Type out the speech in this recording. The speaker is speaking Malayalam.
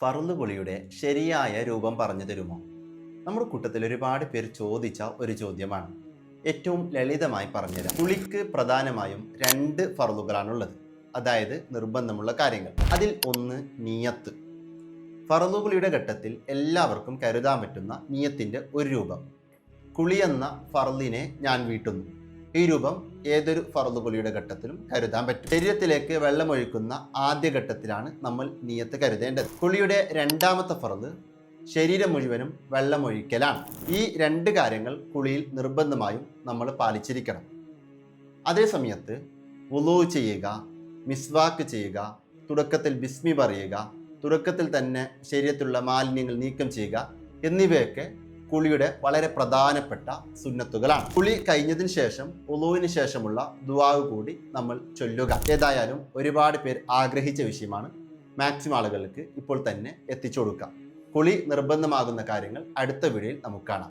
ഫർള് കുളിയുടെ ശരിയായ രൂപം പറഞ്ഞു തരുമോ? നമ്മുടെ കൂട്ടത്തിൽ ഒരുപാട് പേർ ചോദിച്ച ഒരു ചോദ്യമാണ്. ഏറ്റവും ലളിതമായി പറഞ്ഞുതരാം. കുളിക്ക് പ്രധാനമായും രണ്ട് ഫർളുകളാണുള്ളത്, അതായത് നിർബന്ധമുള്ള കാര്യങ്ങൾ. അതിൽ ഒന്ന് നിയത്ത്. ഫർള് കുളിയുടെ ഘട്ടത്തിൽ എല്ലാവർക്കും കരുതാൻ പറ്റുന്ന നിയത്തിന്റെ ഒരു രൂപം. കുളി എന്ന ഫർളിനെ ഞാൻ വീട്ടുന്നു. ഈ രൂപം ഏതൊരു ഫർള് കുളിയുടെ ഘട്ടത്തിലും കരുതാൻ പറ്റും. ശരീരത്തിലേക്ക് വെള്ളമൊഴിക്കുന്ന ആദ്യ ഘട്ടത്തിലാണ് നമ്മൾ നിയത്ത് കരുതേണ്ടത്. കുളിയുടെ രണ്ടാമത്തെ ഫർള് ശരീരം മുഴുവനും വെള്ളമൊഴിക്കലാണ്. ഈ രണ്ട് കാര്യങ്ങൾ കുളിയിൽ നിർബന്ധമായും നമ്മൾ പാലിച്ചിരിക്കണം. അതേ സമയത്ത് വുളൂ ചെയ്യുക, മിസ്വാക്ക് ചെയ്യുക, തുടക്കത്തിൽ ബിസ്മി പറയുക, തുടക്കത്തിൽ തന്നെ ശരീരത്തിലുള്ള മാലിന്യങ്ങൾ നീക്കം ചെയ്യുക എന്നിവയൊക്കെ കുളിയുടെ വളരെ പ്രധാനപ്പെട്ട സുന്നത്തുകളാണ്. കുളി കഴിഞ്ഞതിന് ശേഷം വുളൂവിന് ശേഷമുള്ള ദുആവ് കൂടി നമ്മൾ ചൊല്ലുക. ഏതായാലും ഒരുപാട് പേർ ആഗ്രഹിച്ച വിഷയമാണ്. മാക്സിമം ആളുകൾക്ക് ഇപ്പോൾ തന്നെ എത്തിച്ചു കൊടുക്കുക. കുളി നിർബന്ധമാകുന്ന കാര്യങ്ങൾ അടുത്ത വീഡിയോയിൽ നമുക്ക് കാണാം.